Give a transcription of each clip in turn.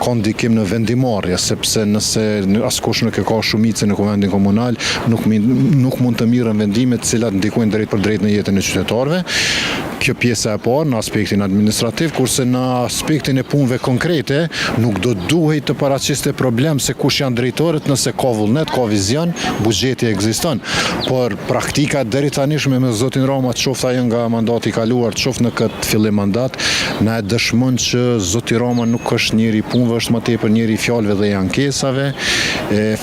ka ndikim në vendimarrje, sepse nëse askush nuk e ka shumicën në kuvendin komunal, nuk mund të mirën vendime të cilat ndikojnë drejt për drejt në jetën e qytetarëve. Kjo pjesa e parë në aspektin administrativ, kurse në aspektin e punëve konkrete nuk do duhet të paraqiste problem se kush janë drejtorët, nëse ka vullnet, ka vizion, buxheti ekziston. Por praktika deri tanishme me zotin Rama, qoftë ajo nga mandati i kaluar, qoftë në këtë fillim mandat, na e dëshmon që zoti Rama nuk është njëri punëve, është më tepër njëri i fjalëve dhe i ankesave.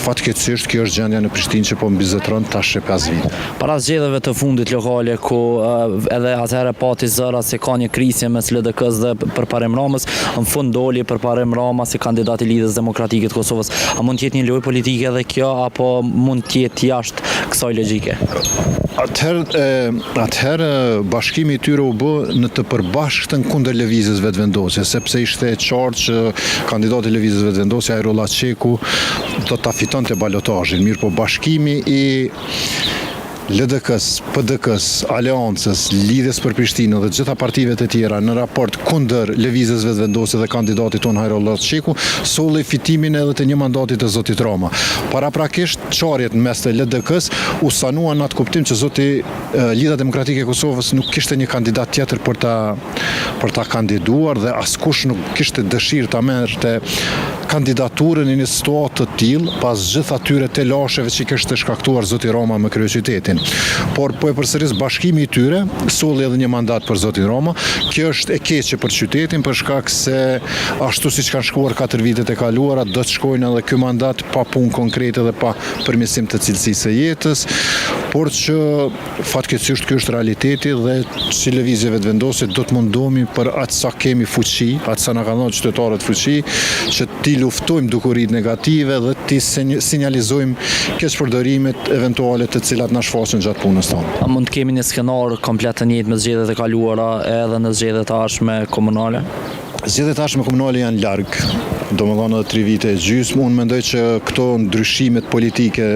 Fatkeqësisht kjo është gjendja në Prishtinë që po mbizetron tash 5 vite. Para zgjedhjeve të fundit lokale ku edhe atëherë pati zëra se ka një krisje mes LDK-s dhe përparim Ramës, në fund doli përparim Rama si kandidat i Lidhjes Demokratike të Kosovës. A mund të jetë një lojë politike edhe kjo, apo mund të jetë jashtë kësaj logjike? Atëherë bashkimi i tyre u bë në të përbashkëtën kundër lëvizjes vetëvendosje, sepse ishte e qartë që kandidati i lëvizjes vetëvendosje Ajrolla Çeku do ta fitonte balotazhin. Mirë, po bashkimi i LDK-s, PDK-s, Aleancës, Lidhjes për Prishtinë dhe gjitha partive të tjera në raport kundër lëvizjes vetëvendosje dhe kandidatit ton Ajrolla Çeku solli fitimin edhe të një mandati të zotit Rama. Paraprakisht çarjet mes të LDK-s u sanuan në atë kuptim që zoti Lidhja Demokratike e Kosovës nuk kishte një kandidat tjetër për ta kandiduar dhe askush nuk kishte dëshirë ta merrte kandidaturën në një situatë të tillë pas gjithë atyre telasheve që kishte shkaktuar zoti Rama me kryeqytetin. Por po e përsëris bashkimi i tyre solli edhe një mandat për zotin Rama. Kjo është e keqe për qytetin për shkak se ashtu siç kanë shkuar 4 vitet e kaluara do të shkojnë edhe ky mandat pa punë konkrete dhe pa përmirësim të cilësisë së jetës, por që fatkeqësisht ky është realiteti dhe si lëvizje vetëvendosje do të mundohemi për atë sa kemi fuqi, atë sa na kanë dhënë qytetarët fuqi, që ti luftojmë dukuritë negative dhe ti sinjalizojmë keqpërdorimet eventuale të cilat na shfaqen gjatë punës tonë. A mund të kemi një skenar komplet të njëjtë me zgjedhjet e kaluara edhe në zgjedhjet e ardhshme komunale? Zgjedhjet e ardhshme komunale janë larg, domethënë edhe 3 vite e gjysmë. Unë mendoj që këto ndryshimet politike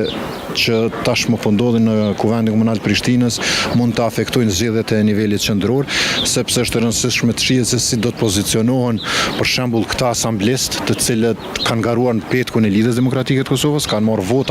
që tashmë po ndodhin në Kuvendin Komunal Prishtinës mund të afektojnë zgjedhjet e nivelit qendror, sepse është e rëndësishme të shihet se si do të pozicionohen për shembull këta asamblestë të cilët kanë garuar në petkun e Lidhjes Demokratike të Kosovës, kanë marrë vota